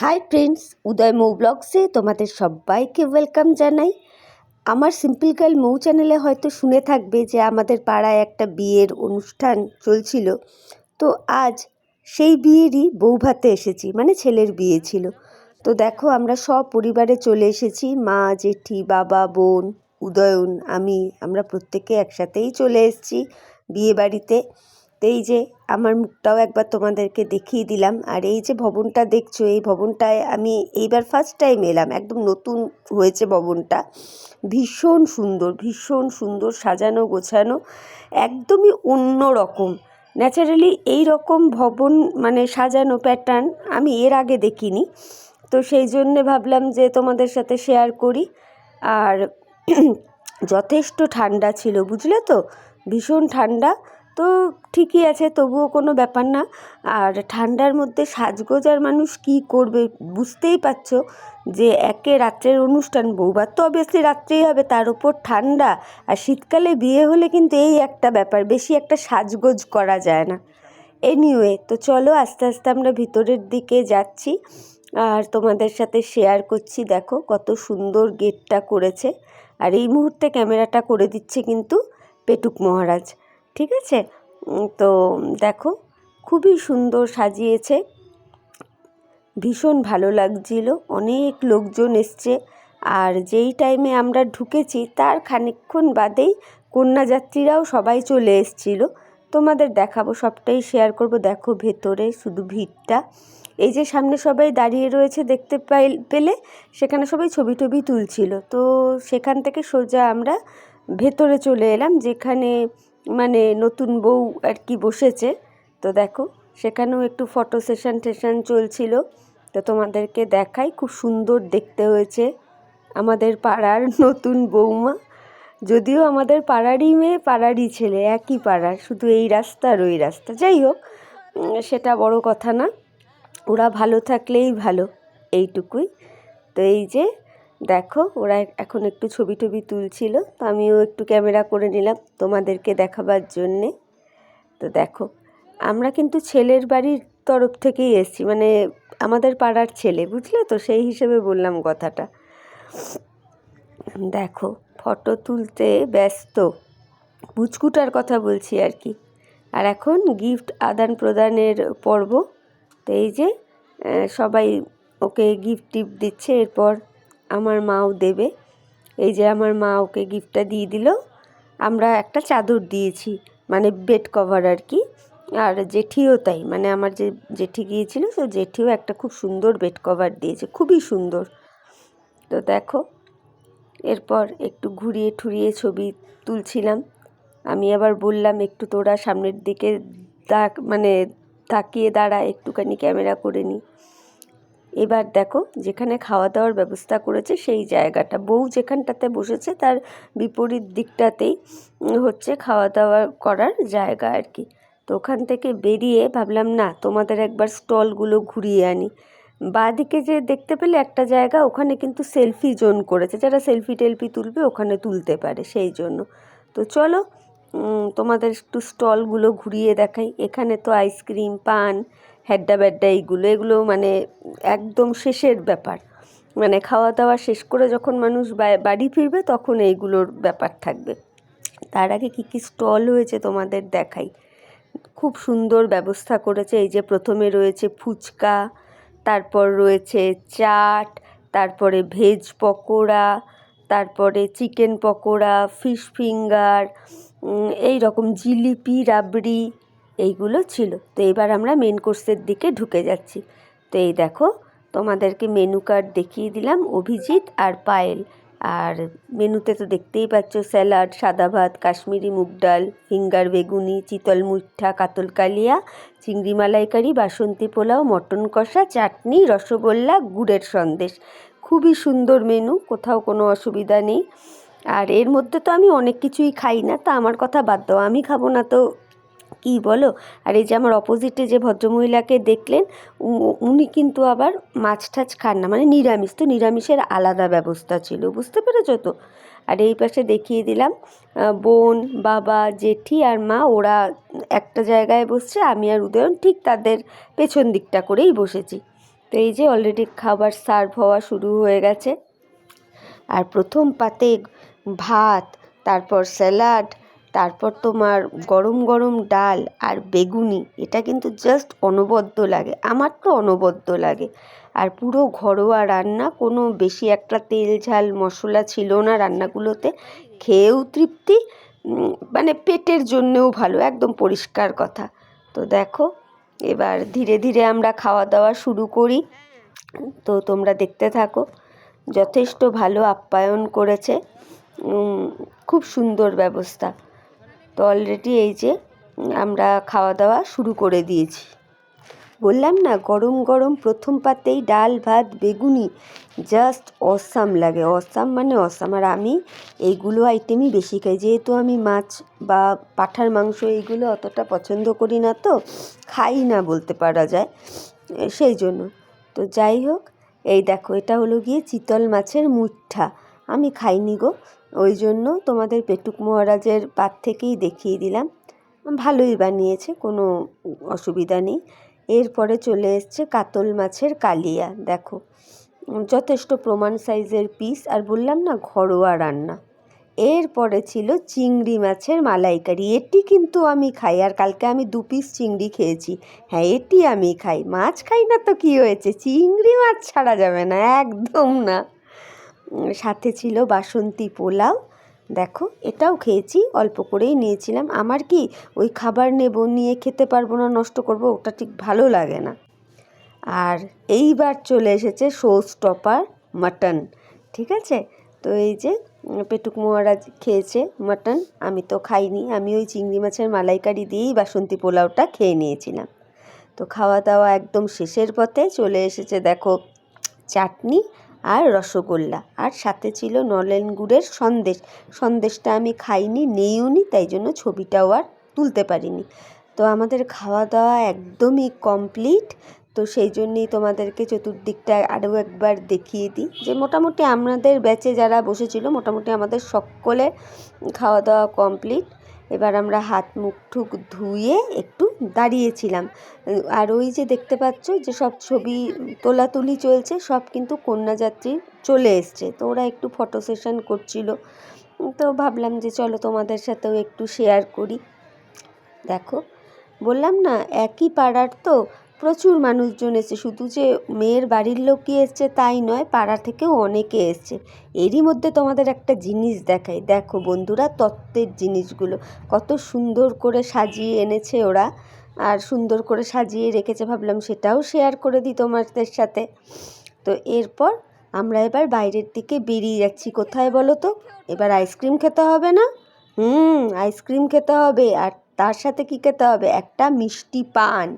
Hi friends, উদয় মৌ ব্লগসে তোমাদের সবাইকে welcome জানাই। আমার সিম্পল গার্ল মৌ চ্যানেলে হয়তো শুনে থাকবে যে আমাদের পাড়ায় একটা বিয়ের অনুষ্ঠান চলছিল। তো আজ সেই বিয়েরই বৌভাতে এসেছি, মানে ছেলের বিয়ে ছিল। তো দেখো, আমরা সব পরিবারে চলে এসেছি, মা, জেঠি, বাবা, বোন, উদয়ন, আমরা প্রত্যেকে একসাথেই চলে এসেছি বিয়ে বাড়িতে। তো এই যে আমার মুখটাও একবার তোমাদেরকে দেখিয়ে দিলাম। আর এই যে ভবনটা দেখছো, এই ভবনটায় আমি এইবার ফার্স্ট টাইম এলাম। একদম নতুন হয়েছে ভবনটা, ভীষণ সুন্দর, ভীষণ সুন্দর সাজানো গোছানো, একদমই অন্য রকম। ন্যাচারালি এই রকম ভবন মানে সাজানো প্যাটার্ন আমি এর আগে দেখিনি। তো সেই জন্যে ভাবলাম যে তোমাদের সাথে শেয়ার করি। আর যথেষ্ট ঠান্ডা ছিল, বুঝলে তো, ভীষণ ঠান্ডা। তো ঠিকই আছে, তবুও কোনো ব্যাপার না। আর ঠান্ডার মধ্যে সাজগোজ আর মানুষ কী করবে, বুঝতেই পারছো যে একে রাত্রের অনুষ্ঠান, বউভাত তো অবভিয়াসলি রাত্রেই হবে, তার উপর ঠান্ডা। আর শীতকালে বিয়ে হলে কিন্তু এই একটা ব্যাপার, বেশি একটা সাজগোজ করা যায় না। এনিওয়ে, তো চলো আস্তে আস্তে আমরা ভিতরের দিকে যাচ্ছি আর তোমাদের সাথে শেয়ার করছি। দেখো কত সুন্দর গেটটা করেছে। আর এই মুহূর্তে ক্যামেরাটা করে দিচ্ছে কিন্তু পেটুক মহারাজ, ঠিক আছে। তো দেখো খুবই সুন্দর সাজিয়েছে, ভীষণ ভালো লাগছিল। অনেক লোকজন এসছে। আর যেই টাইমে আমরা ঢুকেছি তার খানিকক্ষণ বাদেই কন্যাযাত্রীরাও সবাই চলে এসছিল। তোমাদের দেখাবো, সবটাই শেয়ার করব। দেখো ভেতরে শুধু ভিড়টা, এই যে সামনে সবাই দাঁড়িয়ে রয়েছে দেখতে পেলে, সেখানে সবাই ছবি টবি তুলছিল। তো সেখান থেকে সোজা আমরা ভেতরে চলে এলাম, যেখানে মানে নতুন বউ আর কি বসেছে। তো দেখো সেখানেও একটু ফটো সেশন চলছিল। তো তোমাদেরকে দেখাই, খুব সুন্দর দেখতে হয়েছে আমাদের পাড়ার নতুন বৌমা। যদিও আমাদের পাড়ারই মেয়ে, পাড়ারই ছেলে, একই পাড়ার, শুধু এই রাস্তা আর ওই রাস্তা। যাই হোক, সেটা বড় কথা না, ওরা ভালো থাকলেই ভালো, এইটুকুই। তো এই যে দেখো, ওরা এখন একটু ছবি টবি তুলছিল, তো আমিও একটু ক্যামেরা করে নিলাম তোমাদেরকে দেখাবার জন্যে। তো দেখো, আমরা কিন্তু ছেলের বাড়ির তরফ থেকেই এসেছি, মানে আমাদের পাড়ার ছেলে, বুঝলে তো, সেই হিসেবে বললাম কথাটা। দেখো ফটো তুলতে ব্যস্ত, বুচকুটার কথা বলছি আর কি। আর এখন গিফট আদান প্রদানের পর্ব। তো এই যে সবাই ওকে গিফট টিফট দিচ্ছে, এরপর আমার মাও দেবে। এই যে আমার মা ওকে গিফটটা দিয়ে দিল। আমরা একটা চাদর দিয়েছি, মানে বেড কভার আর কি। আর জেঠিও তাই, মানে আমার যে জেঠি গিয়েছিল, তো জেঠিও একটা খুব সুন্দর বেড কভার দিয়েছে, খুবই সুন্দর। তো দেখো এরপর একটু ঘুরিয়ে ঠুরিয়ে ছবি তুলছিলাম। আমি আবার বললাম একটু তোরা সামনের দিকে মানে তাকিয়ে দাঁড়া, একটুখানি ক্যামেরা করে নিই। এবার দেখো যেখানে খাওয়া দাওয়ার ব্যবস্থা করেছে সেই জায়গাটা, বউ যেখানটাতে বসেছে তার বিপরীত দিকটাতেই হচ্ছে খাওয়া দাওয়া করার জায়গা আর কি। তো ওখান থেকে বেরিয়ে ভাবলাম না, তোমাদের একবার স্টলগুলো ঘুরিয়ে আনি। বাঁদিকে যে দেখতে পেলে একটা জায়গা, ওখানে কিন্তু সেলফি জোন করেছে, যারা সেলফি টেলফি তুলবে ওখানে তুলতে পারে, সেই জন্য। তো চলো তোমাদের একটু স্টলগুলো ঘুরিয়ে দেখাই। এখানে তো আইসক্রিম, পান, হ্যাড্ডা ব্যাড্ডা এগুলো মানে একদম শেষের ব্যাপার, মানে খাওয়া দাওয়া শেষ করে যখন মানুষ বাড়ি ফিরবে তখন এইগুলোর ব্যাপার থাকবে। তার আগে কী কী স্টল হয়েছে তোমাদের দেখাই। খুব সুন্দর ব্যবস্থা করেছে। এই যে প্রথমে রয়েছে ফুচকা, তারপর রয়েছে চাট, তারপরে ভেজ পকোড়া, তারপরে চিকেন পকোড়া, ফিশ ফিঙ্গার, এই রকম জিলিপি, রাবড়ি, এইগুলো ছিল। তো এবার আমরা মেন কোর্সের দিকে ঢুকে যাচ্ছি। তো এই দেখো তোমাদেরকে মেনু কার্ড দেখিয়ে দিলাম, অভিজিৎ আর পায়েল। আর মেনুতে তো দেখতেই পাচ্ছ, স্যালাড, সাদা ভাত, কাশ্মীরি মুগ ডাল, ফিঙ্গার বেগুনি, চিতল মুইঠা, কাতল কালিয়া, চিংড়ি মালাইকারি, বাসন্তী পোলাও, মটন কষা, চাটনি, রসগোল্লা, গুড়ের সন্দেশ। খুবই সুন্দর মেনু, কোথাও কোনো অসুবিধা নেই। আর এর মধ্যে তো আমি অনেক কিছুই খাই না, তা আমার কথা বাদ দাও, আমি খাবো না তো কী বলো। আর এই যে আমার অপোজিটে যে ভদ্রমহিলাকে দেখলেন, উনি কিন্তু আবার মাছ টাছ খান না, মানে নিরামিষ। তো নিরামিষের আলাদা ব্যবস্থা ছিল, বুঝতে পেরেছো তো। আর এই পাশে দেখিয়ে দিলাম বোন, বাবা, জেঠি আর মা, ওরা একটা জায়গায় বসছে, আমি আর উদয়ন ঠিক তাদের পেছন দিকটা করেই বসেছি। তো এই যে অলরেডি খাবার সার্ভ হওয়া শুরু হয়ে গেছে। আর প্রথম পাতে ভাত, তারপর স্যালাড, তারপর তোমার গরম গরম ডাল আর বেগুনি। এটা কিন্তু জাস্ট অনবদ্য লাগে, আমার তো অনবদ্য লাগে। আর পুরো ঘরোয়া রান্না, কোনো বেশি একটা তেল ঝাল মশলা ছিল না রান্নাগুলোতে। খেয়েও তৃপ্তি, মানে পেটের জন্যেও ভালো, একদম পরিষ্কার কথা। তো দেখো, এবার ধীরে ধীরে আমরা খাওয়া দাওয়া শুরু করি। তো তোমরা দেখতে থাকো। যথেষ্ট ভালো আপ্যায়ন করেছে, খুব সুন্দর ব্যবস্থা। তো অলরেডি এই যে আমরা খাওয়া দাওয়া শুরু করে দিয়েছি। বললাম না, গরম গরম প্রথম পাতেই ডাল ভাত বেগুনি, জাস্ট অসাম লাগে। অসাম মানে অসাম। আর আমি এইগুলো আইটেমই বেশি খাই, যেহেতু আমি মাছ বা পাঁঠার মাংস এইগুলো অতটা পছন্দ করি না, তো খাই না বলতে পারা যায়, সেই জন্য। তো যাই হোক, এই দেখো, এটা হলো গিয়ে চিতল মাছের মুঠা। আমি খাইনি গো, ওই জন্য তোমাদের পেটুক মহারাজের পাত থেকেই দেখিয়ে দিলাম। ভালোই বানিয়েছে, কোনো অসুবিধা নেই। এরপরে চলে এসছে কাতল মাছের কালিয়া। দেখো, যথেষ্ট প্রমাণ সাইজের পিস। আর বললাম না, ঘরোয়া রান্না। এরপরে ছিল চিংড়ি মাছের মালাইকারি। এটি কিন্তু আমি খাই, আর কালকে আমি 2 পিস চিংড়ি খেয়েছি। হ্যাঁ, এটি আমি খাই। মাছ খাই না তো কী হয়েছে, চিংড়ি মাছ ছাড়া যাবে না, একদম না। সাথে ছিল বাসন্তী পোলাও। দেখো, এটাও খেয়েছি, অল্প করেই নিয়েছিলাম। আমার কি ওই খাবার নেব, নিয়ে খেতে পারবো না, নষ্ট করব, ওটা ঠিক ভালো লাগে না। আর এইবার চলে এসেছে শো স্টপার, মাটন। ঠিক আছে, তো এই যে পেটুক মহারাজ খেয়েছে মাটন, আমি তো খাইনি। আমি ওই চিংড়ি মাছের মালাইকারি দিয়েই বাসন্তী পোলাওটা খেয়ে নিয়েছিলাম। তো খাওয়া দাওয়া একদম শেষের পথে চলে এসেছে। দেখো, চাটনি আর রসগোল্লা, আর সাথে ছিল নলেন গুড়ের সন্দেশ। সন্দেশটা আমি খাইনি, নেইওনি, তাই জন্য ছবিটাও আর তুলতে পারিনি। তো আমাদের খাওয়া দাওয়া একদমই কমপ্লিট। তো সেই জন্যেই তোমাদেরকে চতুর্দিকটা আরও একবার দেখিয়ে দিই, যে মোটামুটি আমাদের ব্যাচে যারা বসেছিল, মোটামুটি আমাদের সকলের খাওয়া দাওয়া কমপ্লিট। এবার আমরা হাত মুখ ঠুক ধুয়ে একটু দাঁড়িয়েছিলাম। আর ওই যে দেখতে পাচ্ছ যে সব ছবি তোলাতুলি চলছে, সব কিন্তু কন্যাযাত্রী চলে এসছে। তো ওরা একটু ফটো সেশন করছিল, তো ভাবলাম যে চলো তোমাদের সাথেও একটু শেয়ার করি। দেখো, বললাম না, একই পাড়ার তো প্রচুর মানুষজন এসছে। শুধু যে মেয়ের বাড়ির লোকই এসছে তাই নয়, পাড়া থেকেও অনেকে এসছে। এরই মধ্যে তোমাদের একটা জিনিস দেখাই। দেখো বন্ধুরা, তত্ত্বের জিনিসগুলো কত সুন্দর করে সাজিয়ে এনেছে ওরা, আর সুন্দর করে সাজিয়ে রেখেছে। ভাবলাম সেটাও শেয়ার করে দিই তোমাদের সাথে। তো এরপর আমরা এবার বাইরের দিকে বেরিয়ে যাচ্ছি। কোথায় বলো তো? এবার আইসক্রিম খেতে হবে না? আইসক্রিম খেতে হবে, আর তার সাথে কী খেতে হবে? একটা মিষ্টি পান।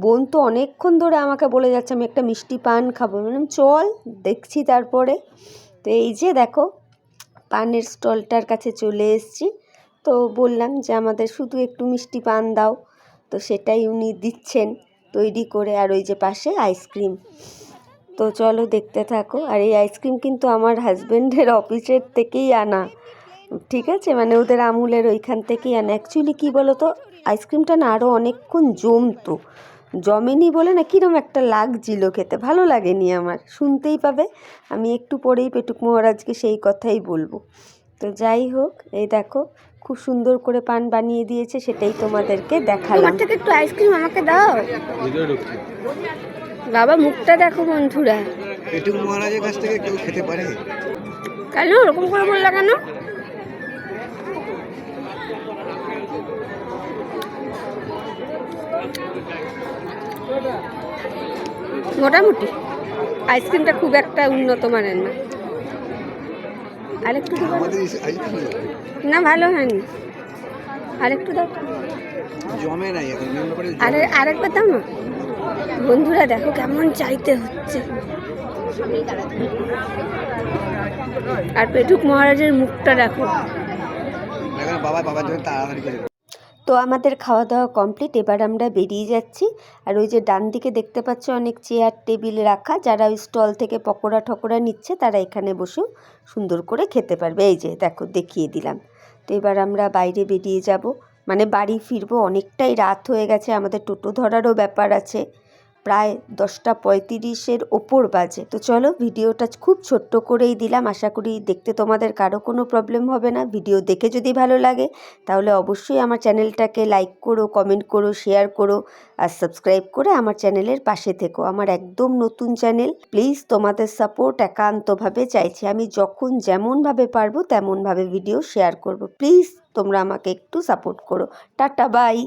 বোন তো অনেকক্ষণ ধরে আমাকে বলে যাচ্ছে আমি একটা মিষ্টি পান খাবো। বললাম চল, দেখছি তারপরে। তো এই যে দেখো, পানের স্টলটার কাছে চলে এসেছি। তো বললাম যে আমাদের শুধু একটু মিষ্টি পান দাও। তো সেটাই উনি দিচ্ছেন তৈরি করে। আর ওই যে পাশে আইসক্রিম। তো চলো দেখতে থাকো। আর এই আইসক্রিম কিন্তু আমার হাজব্যান্ডের অফিসের থেকেই আনা। ঠিক আছে, মানে ওদের আমুলের ওইখান থেকেই আনা। অ্যাকচুয়ালি কী বলো তো, আইসক্রিমটা না আরও অনেকক্ষণ জমতো, জমেনি বলে না কীরকম একটা লাগছিল খেতে, ভালো লাগেনি আমার। শুনতেই পাবে, আমি একটু পরেই পেটুক মহারাজকে সেই কথাই বলবো। তো যাই হোক, এই দেখো, খুব সুন্দর করে পান বানিয়ে দিয়েছে, সেটাই তোমাদেরকে দেখালাম। আমার থেকে একটু আইসক্রিম আমাকে দাও বাবা। মুখটা দেখো বন্ধুরা, পেটুক মহারাজের কাছ থেকে কেউ খেতে পারে? কেন ওরকম করে বললা কেন? মোটামুটি আইসক্রিমটা খুব একটা উন্নত মানের না। আরেকটু দিবা? আমাদের আইসক্রিম না, ভালো হয়নি, আরেকটু দাও। জমে নাই এখন। আরেকবার দাও না। বন্ধুরা দেখো কেমন চাইতে হচ্ছে। আর পেটুক মহারাজের মুখটা দেখো। বাবার জন্য তাড়াতাড়ি করে। তো আমাদের খাওয়া দাওয়া কমপ্লিট। এবার আমরা বেরিয়ে যাচ্ছি। আর ওই যে ডান দিকে দেখতে পাচ্ছ অনেক চেয়ার টেবিল রাখা, যারা ওই স্টল থেকে পকোড়া ঠকোড়া নিচ্ছে তারা এখানে বসেও সুন্দর করে খেতে পারবে। এই যে দেখো, দেখিয়ে দিলাম। তো এবার আমরা বাইরে বেরিয়ে যাব, মানে বাড়ি ফিরবো। অনেকটাই রাত হয়ে গেছে, আমাদের টোটো ধরারও ব্যাপার আছে। প্রায় 10:35-এর ওপর বাজে। তো চলো ভিডিওটা খুব ছোট্ট করেই দিলাম, আশা করি দেখতে তোমাদের কারো কোনো প্রবলেম হবে না। ভিডিও দেখে যদি ভালো লাগে তাহলে অবশ্যই আমার চ্যানেলটাকে লাইক করো, কমেন্ট করো, শেয়ার করো আর সাবস্ক্রাইব করে আমার চ্যানেলের পাশে থেকো। আমার একদম নতুন চ্যানেল, প্লিজ তোমাদের সাপোর্ট একান্তভাবে চাইছি। আমি যখন যেমনভাবে পারবো তেমনভাবে ভিডিও শেয়ার করব। প্লিজ তোমরা আমাকে একটু সাপোর্ট করো। Tata, by.